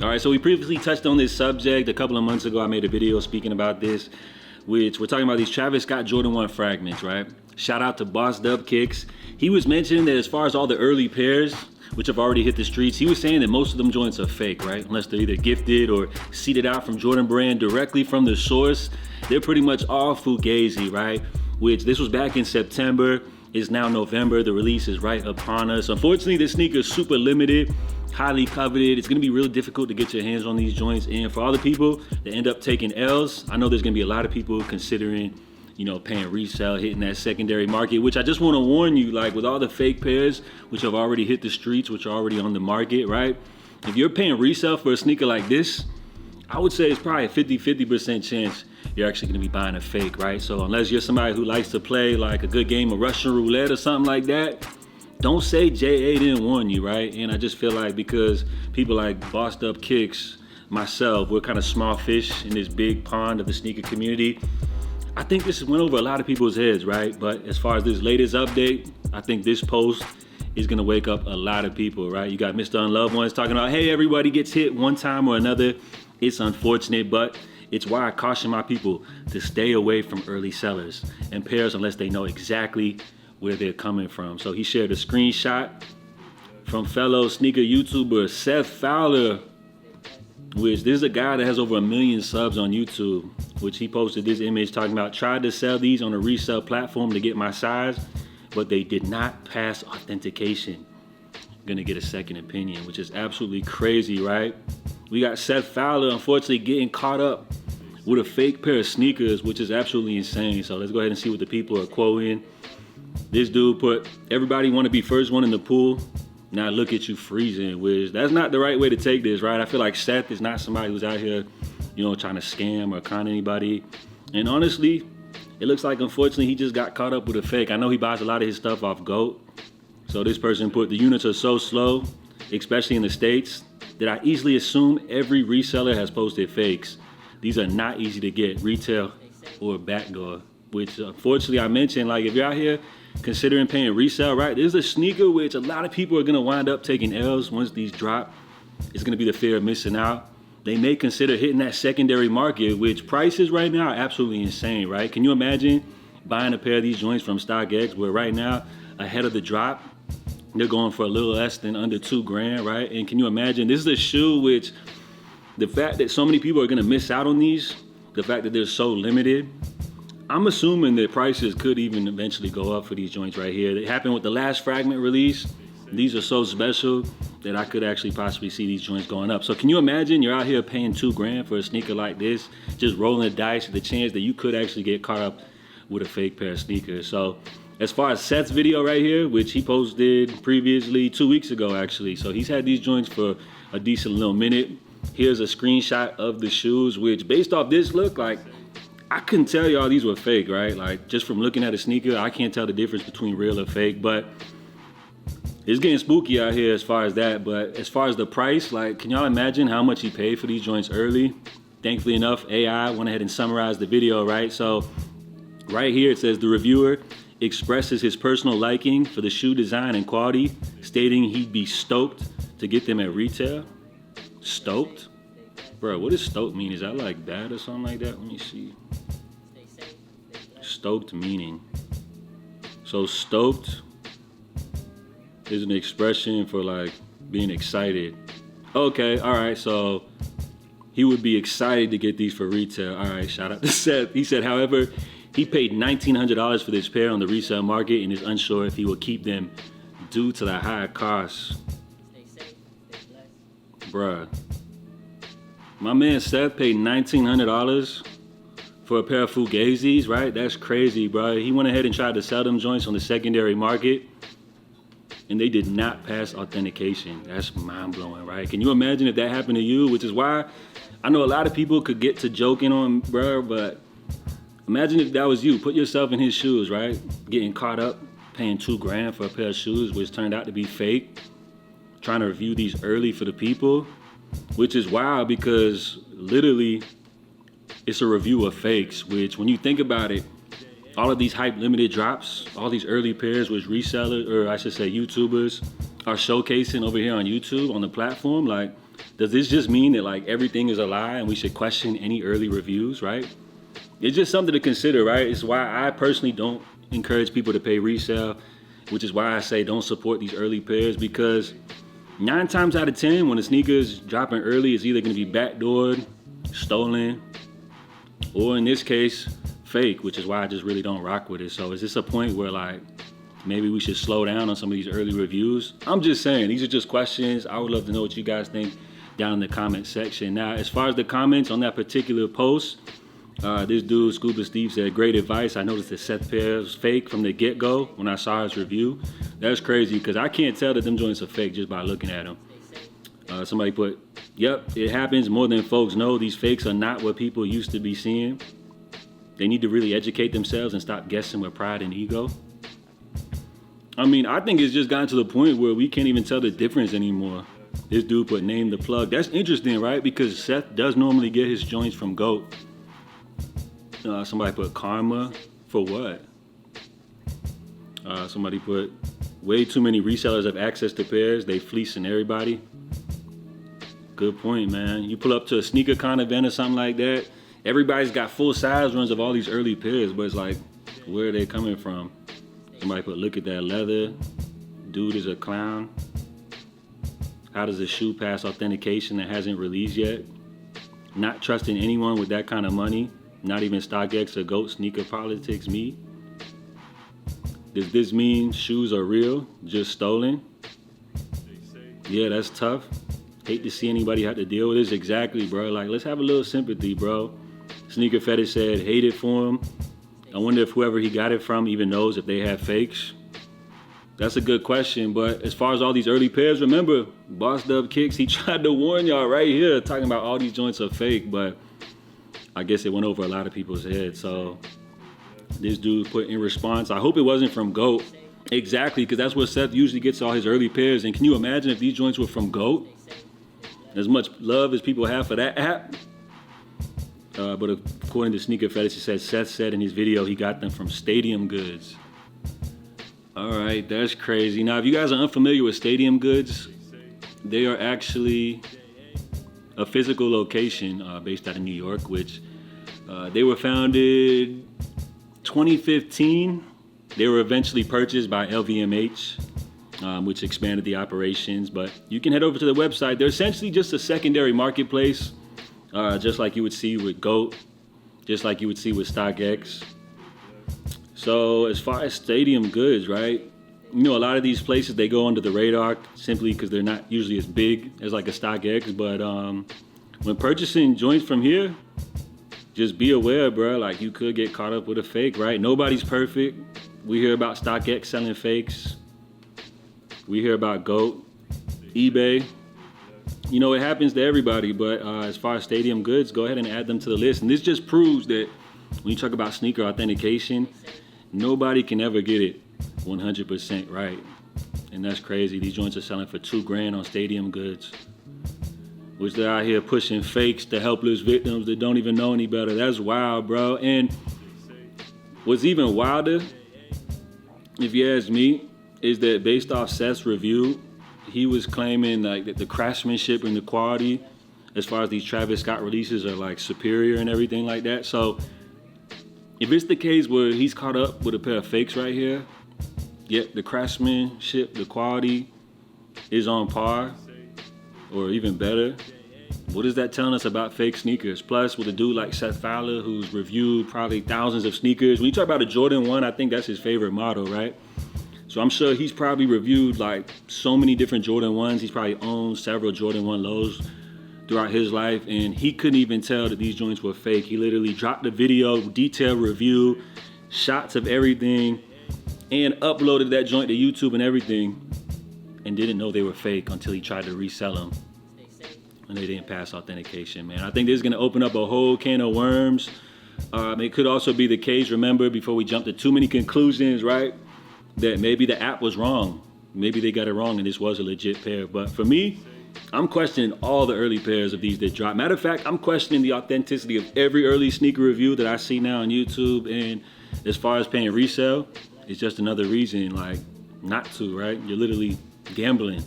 All right, so we previously touched on this subject a couple of months ago. I made a video speaking about this, which we're talking about these Travis Scott Jordan 1 fragments, right? Shout out to Boss Dub Kicks. He was mentioning that as far as all the early pairs, which have already hit the streets, he was saying that most of them joints are fake, right? Unless they're either gifted or seeded out from Jordan Brand directly from the source. They're pretty much all fugazi, right? Which this was back in September. It's now November. The release is right upon us. Unfortunately, this sneaker is super limited, highly coveted. It's gonna be really difficult to get your hands on these joints. And for all the people that end up taking L's, I know there's gonna be a lot of people considering, paying resale, hitting that secondary market, which I just wanna warn you, like with all the fake pairs, which have already hit the streets, which are already on the market, right? If you're paying resale for a sneaker like this, I would say it's probably a 50% chance you're actually gonna be buying a fake, right? So unless you're somebody who likes to play like a good game of Russian roulette or something like that, don't say JA didn't warn you, right? And I just feel like because people like Bossed Up Kicks, myself, we're kind of small fish in this big pond of the sneaker community. I think this went over a lot of people's heads, right? But as far as this latest update, I think this post is gonna wake up a lot of people, right? You got Mr. Unloved Ones talking about, hey, everybody gets hit one time or another. It's unfortunate, but it's why I caution my people to stay away from early sellers and pairs unless they know exactly where they're coming from. So he shared a screenshot from fellow sneaker YouTuber Seth Fowler, which this is a guy that has over 1 million subs on YouTube, which he posted this image talking about, tried to sell these on a resale platform to get my size, but they did not pass authentication. Gonna get a second opinion, which is absolutely crazy, right? We got Seth Fowler unfortunately getting caught up with a fake pair of sneakers, which is absolutely insane. So let's go ahead and see what the people are quoting. This dude put, everybody want to be first one in the pool. Now look at you freezing, which that's not the right way to take this, right? I feel like Seth is not somebody who's out here, trying to scam or con anybody. And honestly, it looks like unfortunately he just got caught up with a fake. I know he buys a lot of his stuff off GOAT. So this person put, the units are so slow, especially in the States, that I easily assume every reseller has posted fakes. These are not easy to get, retail or backdoor, which unfortunately I mentioned, like if you're out here considering paying resale, right? This is a sneaker which a lot of people are gonna wind up taking L's once these drop. It's gonna be the fear of missing out. They may consider hitting that secondary market, which prices right now are absolutely insane, right? Can you imagine buying a pair of these joints from StockX where right now, ahead of the drop, they're going for a little less than under $2,000, right? And can you imagine, this is a shoe which, the fact that so many people are gonna miss out on these, the fact that they're so limited, I'm assuming that prices could even eventually go up for these joints right here. It happened with the last fragment release. These are so special that I could actually possibly see these joints going up. So can you imagine you're out here paying $2,000 for a sneaker like this, just rolling the dice with the chance that you could actually get caught up with a fake pair of sneakers. So as far as Seth's video right here, which he posted previously 2 weeks ago actually. So he's had these joints for a decent little minute. Here's a screenshot of the shoes, which based off this look, like I couldn't tell y'all these were fake, right? Like just from looking at a sneaker, I can't tell the difference between real or fake, but it's getting spooky out here as far as that. But as far as the price, like can y'all imagine how much he paid for these joints early? Thankfully enough, AI went ahead and summarized the video, right? So right here it says the reviewer expresses his personal liking for the shoe design and quality, stating he'd be stoked to get them at retail. Stoked? Bro, what does stoked mean? Is that like bad or something like that? Let me see. Stoked meaning. So stoked is an expression for like being excited. Okay, all right, so he would be excited to get these for retail. All right, shout out to Seth. He said, however, he paid $1,900 for this pair on the resale market and is unsure if he will keep them due to the high costs. Bruh. My man Seth paid $1,900 for a pair of Fugazis, right? That's crazy, bro. He went ahead and tried to sell them joints on the secondary market and they did not pass authentication. That's mind-blowing, right? Can you imagine if that happened to you? Which is why I know a lot of people could get to joking on, bro, but imagine if that was you. Put yourself in his shoes, right? Getting caught up, paying $2,000 for a pair of shoes, which turned out to be fake. Trying to review these early for the people, which is wild because literally it's a review of fakes, which when you think about it, all of these hype limited drops, all these early pairs which resellers, or I should say YouTubers, are showcasing over here on YouTube on the platform, like Does this just mean that like everything is a lie and we should question any early reviews, right? It's just something to consider, right? It's why I personally don't encourage people to pay resale, which is why I say don't support these early pairs, because 9 times out of 10, when a sneaker is dropping early, it's either going to be backdoored, stolen, or in this case, fake, which is why I just really don't rock with it. So is this a point where like maybe we should slow down on some of these early reviews? I'm just saying, these are just questions. I would love to know what you guys think down in the comment section. Now, as far as the comments on that particular post, this dude, Scuba Steve, said, great advice. I noticed the Seth pair was fake from the get-go when I saw his review. That's crazy, because I can't tell that them joints are fake just by looking at them. Somebody put, yep, it happens more than folks know. These fakes are not what people used to be seeing. They need to really educate themselves and stop guessing with pride and ego. I mean, I think it's just gotten to the point where we can't even tell the difference anymore. This dude put name the plug. That's interesting, right? Because Seth does normally get his joints from GOAT. Somebody put karma for what? Somebody put way too many resellers have access to pairs. They fleecing everybody. Good point, man. You pull up to a sneaker con event or something like that. Everybody's got full size runs of all these early pairs, but it's like, where are they coming from? Somebody put, look at that leather. Dude is a clown. How does a shoe pass authentication that hasn't released yet? Not trusting anyone with that kind of money. Not even StockX or GOAT sneaker politics, me. Does this mean shoes are real, just stolen? Yeah, that's tough. Hate to see anybody have to deal with this. Exactly, bro. Like, let's have a little sympathy, bro. Sneaker Fetish said, hate it for him. I wonder if whoever he got it from even knows if they have fakes. That's a good question, but as far as all these early pairs, remember, Boss Dub Kicks, he tried to warn y'all right here, talking about all these joints are fake, but I guess it went over a lot of people's heads. So this dude put in response, I hope it wasn't from GOAT. Exactly, because that's where Seth usually gets all his early pairs. And can you imagine if these joints were from GOAT? As much love as people have for that app. But according to Sneaker Fetish, it says Seth said in his video he got them from Stadium Goods. All right, that's crazy. Now, if you guys are unfamiliar with Stadium Goods, they are actually a physical location based out of New York, which they were founded 2015. They were eventually purchased by LVMH, which expanded the operations. But you can head over to the website. They're essentially just a secondary marketplace, just like you would see with GOAT, just like you would see with StockX. So as far as Stadium Goods, right? You know, a lot of these places, they go under the radar simply because they're not usually as big as like a StockX. But when purchasing joints from here, just be aware, bro. Like, you could get caught up with a fake, right? Nobody's perfect. We hear about StockX selling fakes. We hear about GOAT, eBay. You know, it happens to everybody. But as far as Stadium Goods, go ahead and add them to the list. And this just proves that when you talk about sneaker authentication, nobody can ever get it 100% right. And that's crazy. These joints are selling for $2,000 on Stadium Goods, which they're out here pushing fakes to helpless victims that don't even know any better. That's wild, bro. And what's even wilder, if you ask me, is that based off Seth's review, he was claiming like that the craftsmanship and the quality as far as these Travis Scott releases are like superior and everything like that. So if it's the case where he's caught up with a pair of fakes right here, yet the craftsmanship, the quality is on par or even better, what is that telling us about fake sneakers? Plus, with a dude like Seth Fowler, who's reviewed probably thousands of sneakers. When you talk about a Jordan 1, I think that's his favorite model, right? So I'm sure he's probably reviewed like so many different Jordan 1s. He's probably owned several Jordan 1 lows throughout his life, and he couldn't even tell that these joints were fake. He literally dropped a video, detailed review, shots of everything, and uploaded that joint to YouTube and everything, and didn't know they were fake until he tried to resell them, and they didn't pass authentication, man. I think this is gonna open up a whole can of worms. It could also be the case, remember, before we jump to too many conclusions, right, that maybe the app was wrong. Maybe they got it wrong and this was a legit pair. But for me, I'm questioning all the early pairs of these that drop. Matter of fact, I'm questioning the authenticity of every early sneaker review that I see now on YouTube. And as far as paying resale, it's just another reason like not to, right? You're literally gambling.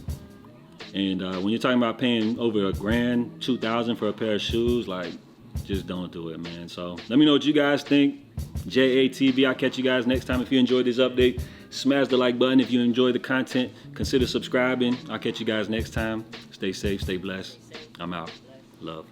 And when you're talking about paying over $1,000, $2,000 for a pair of shoes, like, just don't do it, man. So let me know what you guys think. JATV, I'll catch you guys next time. If you enjoyed this update, smash the like button. If you enjoy the content, consider subscribing. I'll catch you guys next time. Stay safe, stay blessed. I'm out. Love.